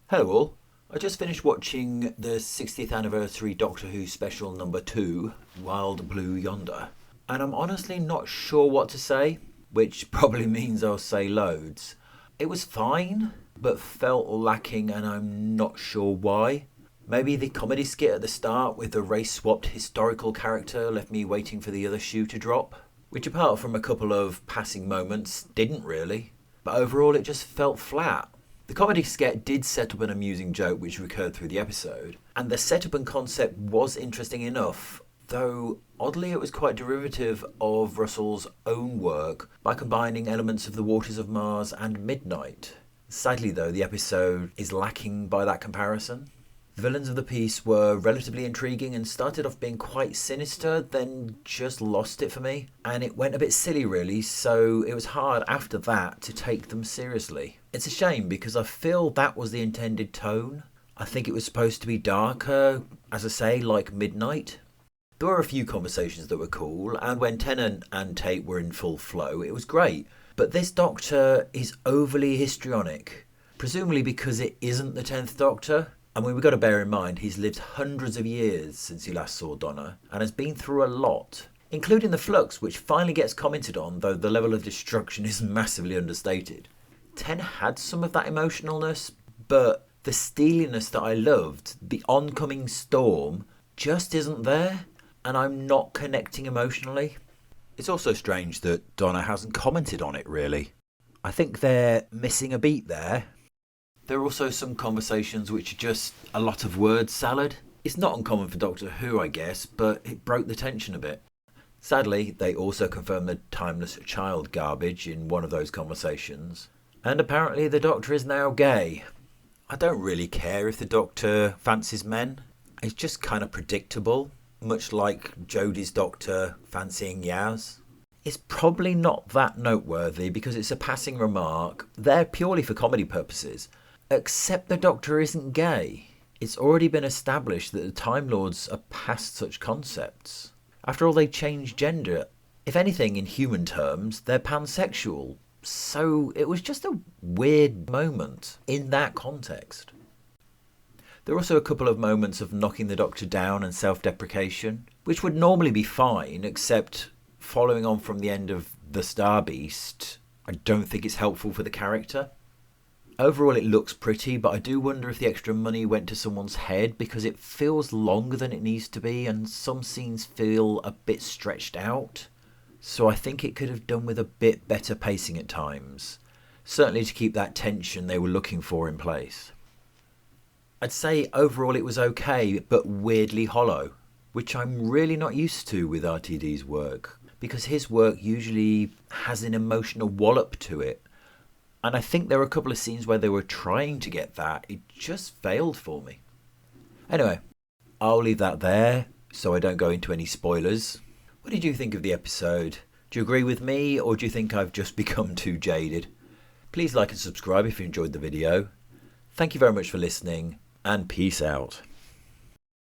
Hello all. I just finished watching the 60th anniversary Doctor Who special number 2, Wild Blue Yonder. And I'm honestly not sure what to say, which probably means I'll say loads. It was fine, but felt lacking and I'm not sure why. Maybe the comedy skit at the start with the race-swapped historical character left me waiting for the other shoe to drop, which apart from a couple of passing moments, didn't really. But overall it just felt flat. The comedy skit did set up an amusing joke which recurred through the episode, and the setup and concept was interesting enough, though oddly it was quite derivative of Russell's own work by combining elements of The Waters of Mars and Midnight. Sadly though, the episode is lacking by that comparison. The villains of the piece were relatively intriguing and started off being quite sinister, then just lost it for me. And it went a bit silly really, so it was hard after that to take them seriously. It's a shame because I feel that was the intended tone. I think it was supposed to be darker, as I say, like Midnight. There were a few conversations that were cool, and when Tennant and Tate were in full flow, it was great. But this Doctor is overly histrionic, presumably because it isn't the 10th Doctor. And we've got to bear in mind he's lived hundreds of years since he last saw Donna and has been through a lot, including the flux, which finally gets commented on, though the level of destruction is massively understated. Ten had some of that emotionalness, but the steeliness that I loved, the oncoming storm, just isn't there, and I'm not connecting emotionally. It's also strange that Donna hasn't commented on it really. I think they're missing a beat there. There are also some conversations which are just a lot of word salad. It's not uncommon for Doctor Who, I guess, but it broke the tension a bit. Sadly, they also confirmed the timeless child garbage in one of those conversations. And apparently the Doctor is now gay. I don't really care if the Doctor fancies men. It's just kind of predictable, much like Jodie's Doctor fancying Yaz. It's probably not that noteworthy because it's a passing remark, there purely for comedy purposes. Except the Doctor isn't gay. It's already been established that the Time Lords are past such concepts. After all, they changed gender. If anything, in human terms, they're pansexual. So it was just a weird moment in that context. There are also a couple of moments of knocking the Doctor down and self-deprecation, which would normally be fine, except following on from the end of The Star Beast, I don't think it's helpful for the character. Overall it looks pretty, but I do wonder if the extra money went to someone's head because it feels longer than it needs to be and some scenes feel a bit stretched out. So I think it could have done with a bit better pacing at times, certainly to keep that tension they were looking for in place. I'd say overall it was okay, but weirdly hollow, which I'm really not used to with RTD's work, because his work usually has an emotional wallop to it. And I think there were a couple of scenes where they were trying to get that. It just failed for me. Anyway, I'll leave that there so I don't go into any spoilers. What did you think of the episode? Do you agree with me or do you think I've just become too jaded? Please like and subscribe if you enjoyed the video. Thank you very much for listening and peace out.